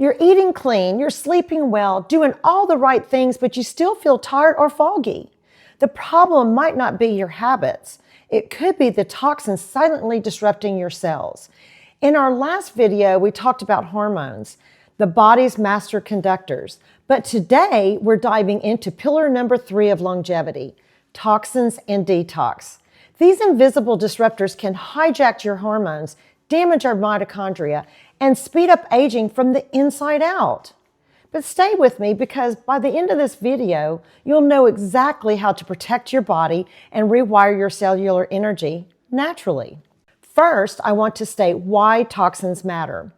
You're eating clean, you're sleeping well, doing all the right things, but you still feel tired or foggy. The problem might not be your habits. It could be the toxins silently disrupting your cells. In our last video, we talked about hormones, the body's master conductors. But today, we're diving into pillar number 3 of longevity, toxins and detox. These invisible disruptors can hijack your hormones, damage our mitochondria, and speed up aging from the inside out. But stay with me because by the end of this video, you'll know exactly how to protect your body and rewire your cellular energy naturally. First, I want to state why toxins matter.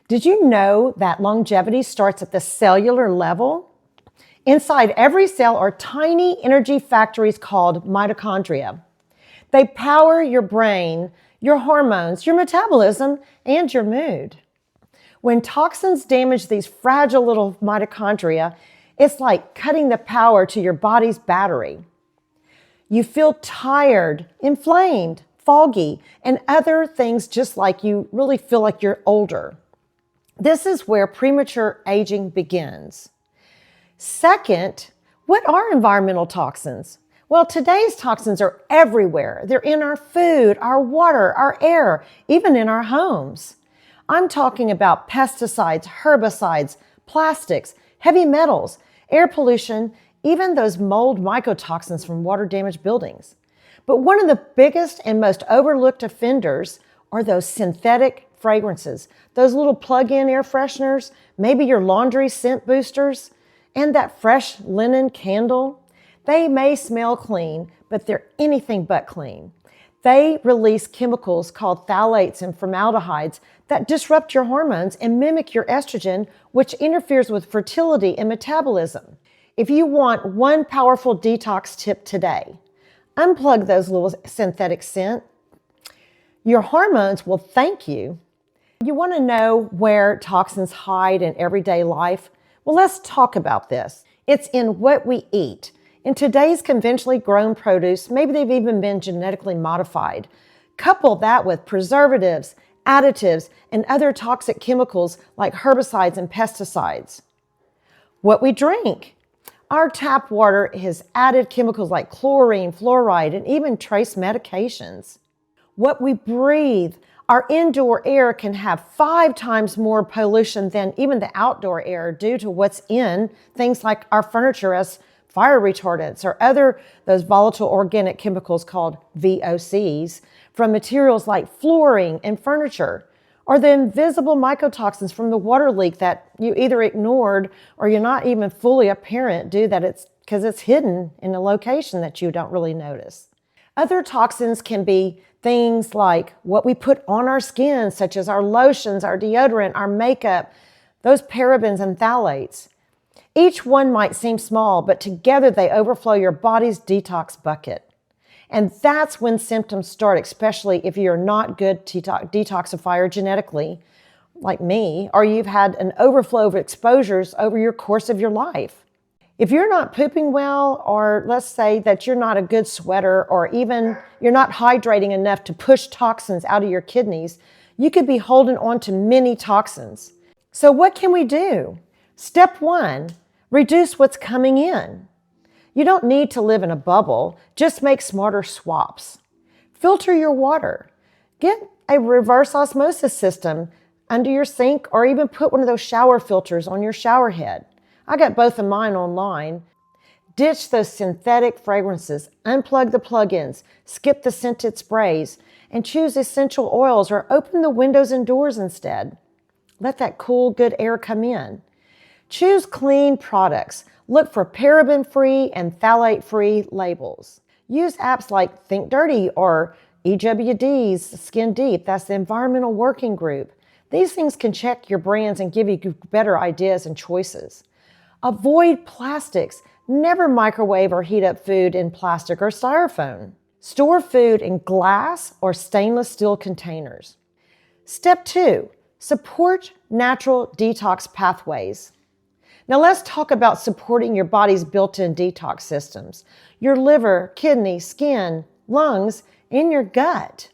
Did you know that longevity starts at the cellular level? Inside every cell are tiny energy factories called mitochondria. They power your brain, your hormones, your metabolism, and your mood. When toxins damage these fragile little mitochondria, it's like cutting the power to your body's battery. You feel tired, inflamed, foggy, and other things just like you really feel like you're older. This is where premature aging begins. Second, what are environmental toxins? Well, today's toxins are everywhere. They're in our food, our water, our air, even in our homes. I'm talking about pesticides, herbicides, plastics, heavy metals, air pollution, even those mold mycotoxins from water-damaged buildings. But one of the biggest and most overlooked offenders are those synthetic fragrances, those little plug-in air fresheners, maybe your laundry scent boosters, and that fresh linen candle. They may smell clean, but they're anything but clean. They release chemicals called phthalates and formaldehydes that disrupt your hormones and mimic your estrogen, which interferes with fertility and metabolism. If you want one powerful detox tip today, unplug those little synthetic scents. Your hormones will thank you. You want to know where toxins hide in everyday life? Well, let's talk about this. It's in what we eat. In today's conventionally grown produce, maybe they've even been genetically modified. Couple that with preservatives, additives, and other toxic chemicals like herbicides and pesticides. What we drink. Our tap water has added chemicals like chlorine, fluoride, and even trace medications. What we breathe. Our indoor air can have 5 times more pollution than even the outdoor air due to what's in things like our furniture as fire retardants or those volatile organic chemicals called VOCs from materials like flooring and furniture, or the invisible mycotoxins from the water leak that you either ignored or you're not even fully apparent due that because it's hidden in a location that you don't really notice. Other toxins can be things like what we put on our skin, such as our lotions, our deodorant, our makeup, those parabens and phthalates. Each one might seem small, but together they overflow your body's detox bucket. And that's when symptoms start, especially if you're not good detoxifier genetically, like me, or you've had an overflow of exposures over your course of your life. If you're not pooping well, or let's say that you're not a good sweater, or even you're not hydrating enough to push toxins out of your kidneys, you could be holding on to many toxins. So what can we do? Step 1, reduce what's coming in. You don't need to live in a bubble, just make smarter swaps. Filter your water. Get a reverse osmosis system under your sink, or even put one of those shower filters on your shower head. I got both of mine online. Ditch those synthetic fragrances, unplug the plug-ins, skip the scented sprays, and choose essential oils or open the windows and doors instead. Let that cool, good air come in. Choose clean products. Look for paraben-free and phthalate-free labels. Use apps like Think Dirty or EWD's Skin Deep. That's the Environmental Working Group. These things can check your brands and give you better ideas and choices. Avoid plastics. Never microwave or heat up food in plastic or styrofoam. Store food in glass or stainless steel containers. Step 2, support natural detox pathways. Now let's talk about supporting your body's built-in detox systems. Your liver, kidney, skin, lungs, and your gut.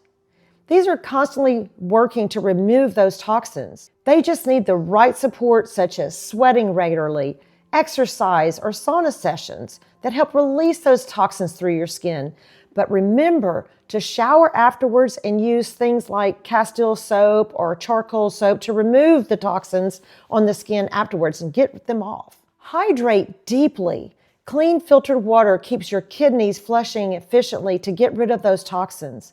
These are constantly working to remove those toxins. They just need the right support, such as sweating regularly, exercise, or sauna sessions that help release those toxins through your skin. But remember to shower afterwards and use things like Castile soap or charcoal soap to remove the toxins on the skin afterwards and get them off. Hydrate deeply. Clean filtered water keeps your kidneys flushing efficiently to get rid of those toxins.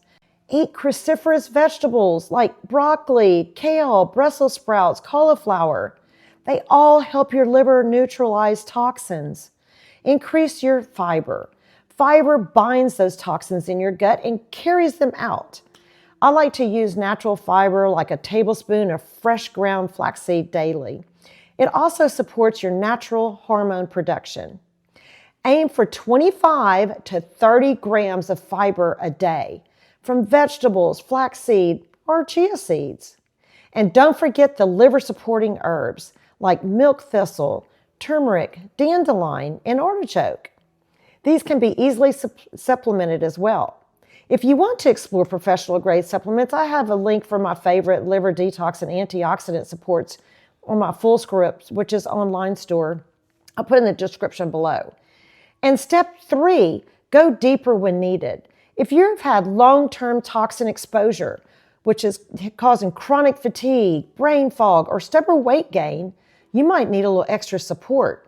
Eat cruciferous vegetables like broccoli, kale, Brussels sprouts, cauliflower. They all help your liver neutralize toxins. Increase your fiber. Fiber binds those toxins in your gut and carries them out. I like to use natural fiber like a tablespoon of fresh ground flaxseed daily. It also supports your natural hormone production. Aim for 25 to 30 grams of fiber a day from vegetables, flaxseed, or chia seeds. And don't forget the liver-supporting herbs like milk thistle, turmeric, dandelion, and artichoke. These can be easily supplemented as well. If you want to explore professional-grade supplements, I have a link for my favorite liver detox and antioxidant supports on my full script, which is online store. I'll put in the description below. And step 3, go deeper when needed. If you've had long-term toxin exposure, which is causing chronic fatigue, brain fog, or stubborn weight gain, you might need a little extra support.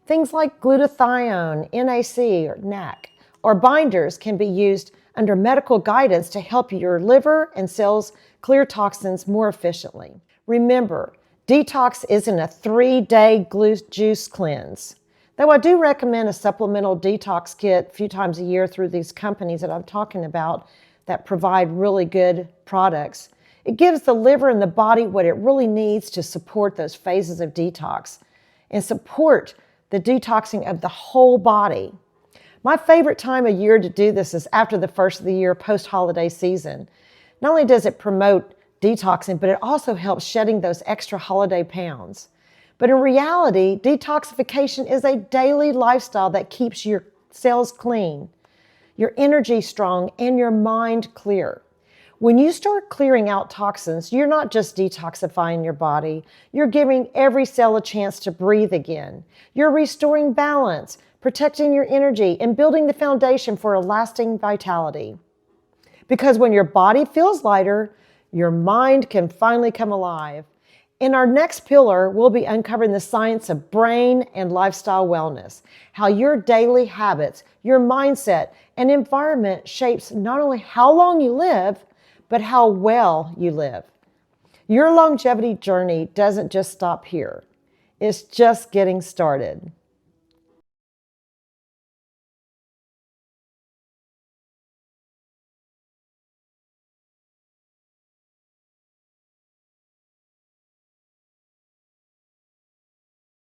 Things like glutathione, NAC, or NAC, or binders can be used under medical guidance to help your liver and cells clear toxins more efficiently. Remember, detox isn't a 3-day juice cleanse. Though I do recommend a supplemental detox kit a few times a year through these companies that I'm talking about that provide really good products. It gives the liver and the body what it really needs to support those phases of detox and support the detoxing of the whole body. My favorite time of year to do this is after the first of the year, post-holiday season. Not only does it promote detoxing, but it also helps shedding those extra holiday pounds. But in reality, detoxification is a daily lifestyle that keeps your cells clean, your energy strong, and your mind clear. When you start clearing out toxins, you're not just detoxifying your body, you're giving every cell a chance to breathe again. You're restoring balance, protecting your energy, and building the foundation for a lasting vitality. Because when your body feels lighter, your mind can finally come alive. In our next pillar, we'll be uncovering the science of brain and lifestyle wellness, how your daily habits, your mindset, and environment shapes not only how long you live, but how well you live. Your longevity journey doesn't just stop here. It's just getting started.